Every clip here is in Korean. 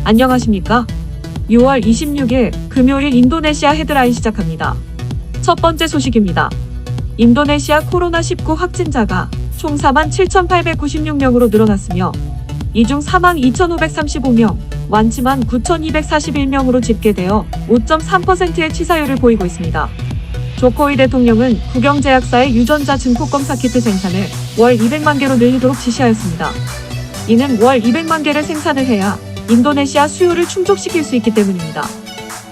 안녕하십니까? 6월 26일 금요일 인도네시아 헤드라인 시작합니다. 첫 번째 소식입니다. 인도네시아 코로나19 확진자가 총 47,896명으로 늘어났으며 이 중 사망 2,535명, 완치만 9,241명으로 집계되어 5.3%의 치사율을 보이고 있습니다. 조코위 대통령은 국영제약사의 유전자 증폭검사 키트 생산을 월 200만 개로 늘리도록 지시하였습니다. 이는 월 200만 개를 생산을 해야 인도네시아 수요를 충족시킬 수 있기 때문입니다.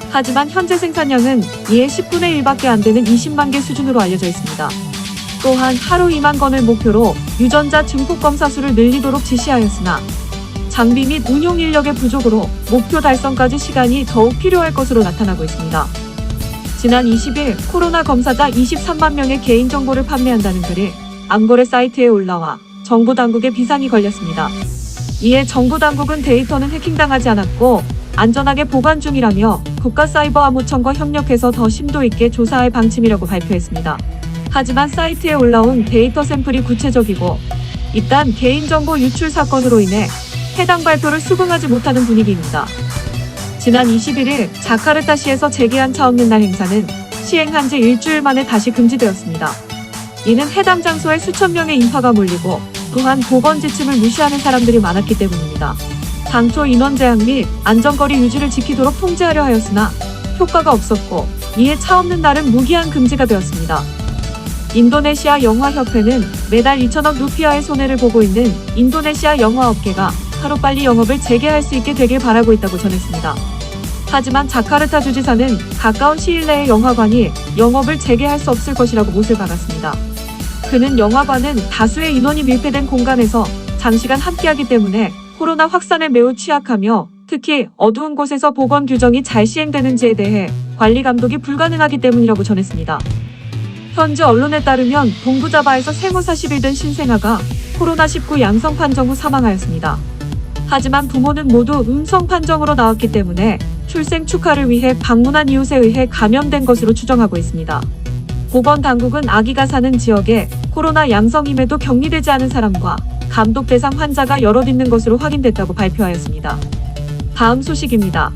하지만 현재 생산량은 이의 10분의 1밖에 안 되는 20만 개 수준으로 알려져 있습니다. 또한 하루 2만 건을 목표로 유전자 증폭검사 수를 늘리도록 지시하였으나 장비 및 운용 인력의 부족으로 목표 달성까지 시간이 더욱 필요할 것으로 나타나고 있습니다. 지난 20일 코로나 검사자 23만 명의 개인정보를 판매한다는 글이 암거래 사이트에 올라와 정부 당국에 비상이 걸렸습니다. 이에 정부 당국은 데이터는 해킹당하지 않았고 안전하게 보관 중이라며 국가사이버암호청과 협력해서 더 심도 있게 조사할 방침이라고 발표했습니다. 하지만 사이트에 올라온 데이터 샘플이 구체적이고 일단 개인정보 유출 사건으로 인해 해당 발표를 수긍하지 못하는 분위기입니다. 지난 21일 자카르타시에서 재개한 차 없는 날 행사는 시행한 지 일주일 만에 다시 금지되었습니다. 이는 해당 장소에 수천 명의 인파가 몰리고 또한 보건 지침을 무시하는 사람들이 많았기 때문입니다. 당초 인원 제한 및 안전거리 유지를 지키도록 통제하려 하였으나 효과가 없었고 이에 차 없는 날은 무기한 금지가 되었습니다. 인도네시아 영화협회는 매달 2천억 루피아의 손해를 보고 있는 인도네시아 영화업계가 하루빨리 영업을 재개할 수 있게 되길 바라고 있다고 전했습니다. 하지만 자카르타 주지사는 가까운 시일 내에 영화관이 영업을 재개할 수 없을 것이라고 못을 박았습니다. 그는 영화관은 다수의 인원이 밀폐된 공간에서 장시간 함께하기 때문에 코로나 확산에 매우 취약하며 특히 어두운 곳에서 보건 규정이 잘 시행되는지에 대해 관리 감독이 불가능하기 때문이라고 전했습니다. 현지 언론에 따르면 동부자바에서 생후 40일 된 신생아가 코로나19 양성 판정 후 사망하였습니다. 하지만 부모는 모두 음성 판정으로 나왔기 때문에 출생 축하를 위해 방문한 이웃에 의해 감염된 것으로 추정하고 있습니다. 보건당국은 아기가 사는 지역에 코로나 양성임에도 격리되지 않은 사람과 감독 대상 환자가 여럿 있는 것으로 확인됐다고 발표하였습니다. 다음 소식입니다.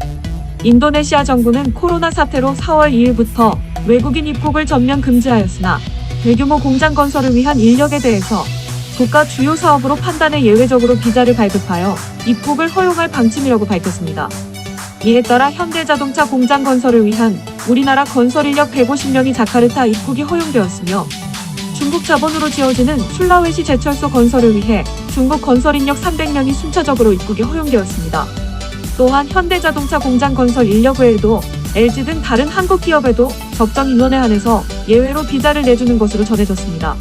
인도네시아 정부는 코로나 사태로 4월 2일부터 외국인 입국을 전면 금지하였으나 대규모 공장 건설을 위한 인력에 대해서 국가 주요 사업으로 판단해 예외적으로 비자를 발급하여 입국을 허용할 방침이라고 밝혔습니다. 이에 따라 현대자동차 공장 건설을 위한 우리나라 건설 인력 150명이 자카르타 입국이 허용되었으며 중국 자본으로 지어지는 술라웨시 제철소 건설을 위해 중국 건설 인력 300명이 순차적으로 입국이 허용되었습니다. 또한 현대자동차 공장 건설 인력 외에도 LG 등 다른 한국 기업에도 적정 인원에 한해서 예외로 비자를 내주는 것으로 전해졌습니다.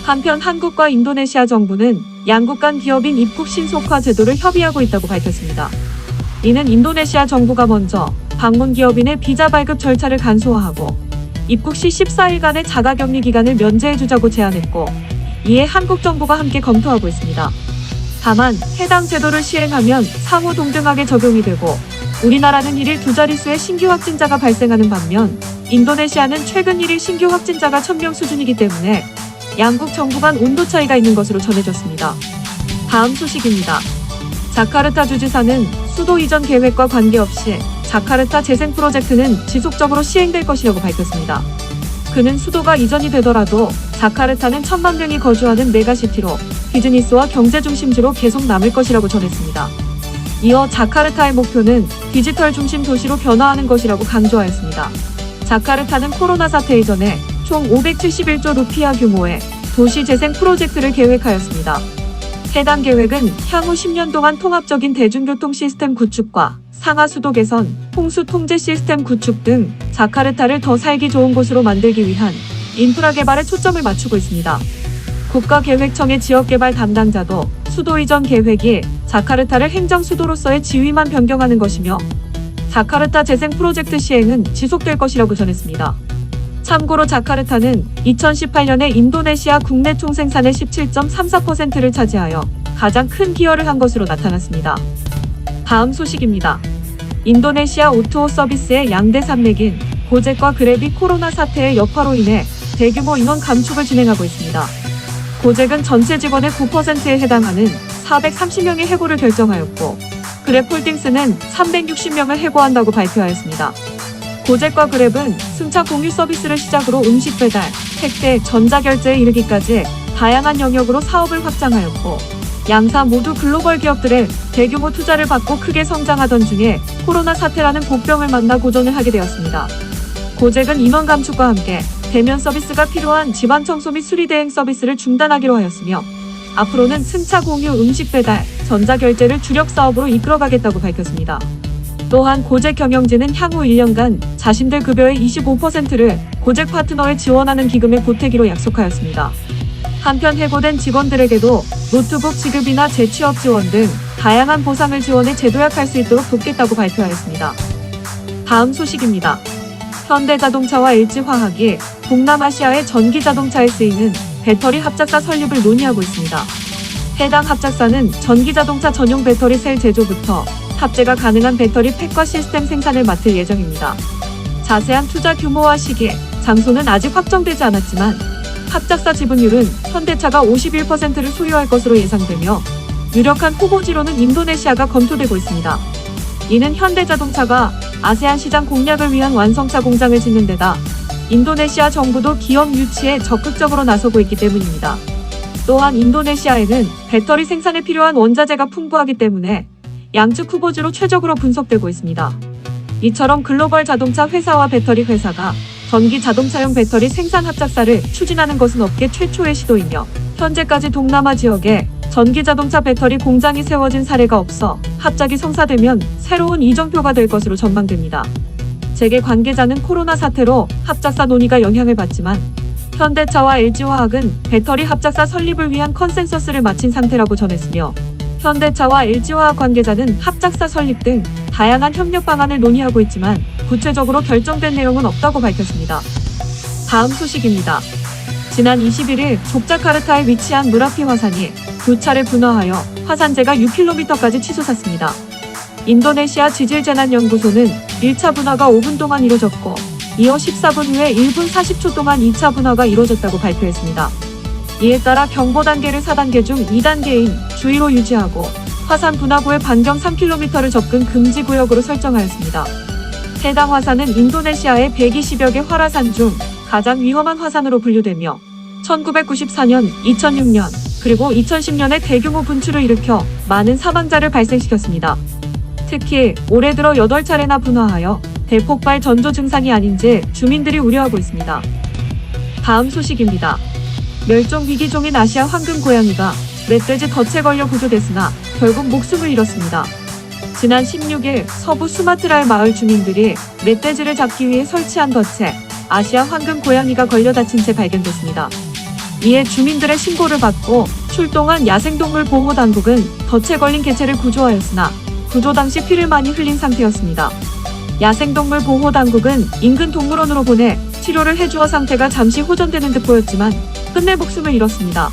한편 한국과 인도네시아 정부는 양국 간 기업인 입국 신속화 제도를 협의하고 있다고 밝혔습니다. 이는 인도네시아 정부가 먼저 방문 기업인의 비자 발급 절차를 간소화하고 입국 시 14일간의 자가격리 기간을 면제해주자고 제안했고 이에 한국 정부가 함께 검토하고 있습니다. 다만 해당 제도를 시행하면 상호 동등하게 적용이 되고 우리나라는 1일 두 자릿수의 신규 확진자가 발생하는 반면 인도네시아는 최근 1일 신규 확진자가 1000명 수준이기 때문에 양국 정부 간 온도 차이가 있는 것으로 전해졌습니다. 다음 소식입니다. 자카르타 주지사는 수도 이전 계획과 관계없이 자카르타 재생 프로젝트는 지속적으로 시행될 것이라고 밝혔습니다. 그는 수도가 이전이 되더라도 자카르타는 1000만 명이 거주하는 메가시티로 비즈니스와 경제 중심지로 계속 남을 것이라고 전했습니다. 이어 자카르타의 목표는 디지털 중심 도시로 변화하는 것이라고 강조하였습니다. 자카르타는 코로나 사태 이전에 총 571조 루피아 규모의 도시 재생 프로젝트를 계획하였습니다. 해당 계획은 향후 10년 동안 통합적인 대중교통 시스템 구축과 상하 수도 개선, 홍수 통제 시스템 구축 등 자카르타를 더 살기 좋은 곳으로 만들기 위한 인프라 개발에 초점을 맞추고 있습니다. 국가계획청의 지역개발 담당자도 수도 이전 계획이 자카르타를 행정 수도로서의 지위만 변경하는 것이며 자카르타 재생 프로젝트 시행은 지속될 것이라고 전했습니다. 참고로 자카르타는 2018년에 인도네시아 국내 총생산의 17.34%를 차지하여 가장 큰 기여를 한 것으로 나타났습니다. 다음 소식입니다. 인도네시아 오토 서비스의 양대 산맥인 고젝과 그랩이 코로나 사태의 여파로 인해 대규모 인원 감축을 진행하고 있습니다. 고젝은 전체 직원의 9%에 해당하는 430명의 해고를 결정하였고 그랩홀딩스는 360명을 해고한다고 발표하였습니다. 고잭과 그랩은 승차 공유 서비스를 시작으로 음식 배달, 택배, 전자결제에 이르기까지 다양한 영역으로 사업을 확장하였고, 양사 모두 글로벌 기업들의 대규모 투자를 받고 크게 성장하던 중에 코로나 사태라는 복병을 만나 고전을 하게 되었습니다. 고잭은 인원 감축과 함께 대면 서비스가 필요한 집안 청소 및 수리 대행 서비스를 중단하기로 하였으며, 앞으로는 승차 공유, 음식 배달, 전자결제를 주력 사업으로 이끌어가겠다고 밝혔습니다. 또한 고잭 경영진은 향후 1년간 자신들 급여의 25%를 고잭 파트너에 지원하는 기금에 보태기로 약속하였습니다. 한편 해고된 직원들에게도 노트북 지급이나 재취업 지원 등 다양한 보상을 지원해 재도약할 수 있도록 돕겠다고 발표하였습니다. 다음 소식입니다. 현대자동차와 LG화학이 동남아시아의 전기자동차에 쓰이는 배터리 합작사 설립을 논의하고 있습니다. 해당 합작사는 전기자동차 전용 배터리 셀 제조부터 탑재가 가능한 배터리 팩과 시스템 생산을 맡을 예정입니다. 자세한 투자 규모와 시기, 장소는 아직 확정되지 않았지만 합작사 지분율은 현대차가 51%를 소유할 것으로 예상되며, 유력한 후보지로는 인도네시아가 검토되고 있습니다. 이는 현대자동차가 아세안 시장 공략을 위한 완성차 공장을 짓는 데다 인도네시아 정부도 기업 유치에 적극적으로 나서고 있기 때문입니다. 또한 인도네시아에는 배터리 생산에 필요한 원자재가 풍부하기 때문에 양측 후보지로 최적으로 분석되고 있습니다. 이처럼 글로벌 자동차 회사와 배터리 회사가 전기 자동차용 배터리 생산 합작사를 추진하는 것은 업계 최초의 시도이며, 현재까지 동남아 지역에 전기 자동차 배터리 공장이 세워진 사례가 없어 합작이 성사되면 새로운 이정표가 될 것으로 전망됩니다. 재계 관계자는 코로나 사태로 합작사 논의가 영향을 받지만 현대차와 LG화학은 배터리 합작사 설립을 위한 컨센서스를 마친 상태라고 전했으며, 현대차와 LG화학 관계자는 합작사 설립 등 다양한 협력 방안을 논의하고 있지만 구체적으로 결정된 내용은 없다고 밝혔습니다. 다음 소식입니다. 지난 21일 족자카르타에 위치한 무라피 화산이 두 차례 분화하여 화산재가 6km까지 치솟았습니다. 인도네시아 지질재난연구소는 1차 분화가 5분 동안 이뤄졌고, 이어 14분 후에 1분 40초 동안 2차 분화가 이뤄졌다고 발표했습니다. 이에 따라 경보 단계를 4단계 중 2단계인 주의로 유지하고 화산 분화구의 반경 3km를 접근 금지 구역으로 설정하였습니다. 해당 화산은 인도네시아의 120여 개 활화산 중 가장 위험한 화산으로 분류되며 1994년, 2006년, 그리고 2010년에 대규모 분출을 일으켜 많은 사망자를 발생시켰습니다. 특히 올해 들어 8차례나 분화하여 대폭발 전조 증상이 아닌지 주민들이 우려하고 있습니다. 다음 소식입니다. 멸종 위기종인 아시아 황금 고양이가 멧돼지 덫에 걸려 구조됐으나 결국 목숨을 잃었습니다. 지난 16일 서부 수마트라의 마을 주민들이 멧돼지를 잡기 위해 설치한 덫에 아시아 황금 고양이가 걸려 다친 채 발견됐습니다. 이에 주민들의 신고를 받고 출동한 야생동물 보호당국은 덫에 걸린 개체를 구조하였으나 구조 당시 피를 많이 흘린 상태였습니다. 야생동물 보호당국은 인근 동물원으로 보내 치료를 해주어 상태가 잠시 호전되는 듯 보였지만 끝내 목숨을 잃었습니다.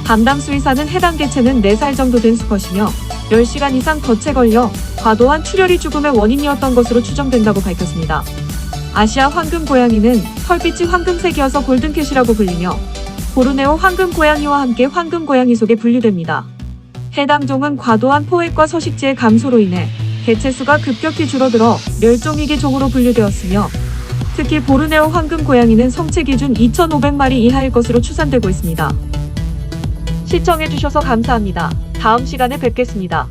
담당 수의사는 해당 개체는 4살 정도 된 수컷이며 10시간 이상 덫에 걸려 과도한 출혈이 죽음의 원인이었던 것으로 추정된다고 밝혔습니다. 아시아 황금 고양이는 털빛이 황금색이어서 골든캣이라고 불리며 보르네오 황금 고양이와 함께 황금 고양이 속에 분류됩니다. 해당 종은 과도한 포획과 서식지의 감소로 인해 개체 수가 급격히 줄어들어 멸종위기 종으로 분류되었으며, 특히 보르네오 황금 고양이는 성체 기준 2,500마리 이하일 것으로 추산되고 있습니다. 시청해주셔서 감사합니다. 다음 시간에 뵙겠습니다.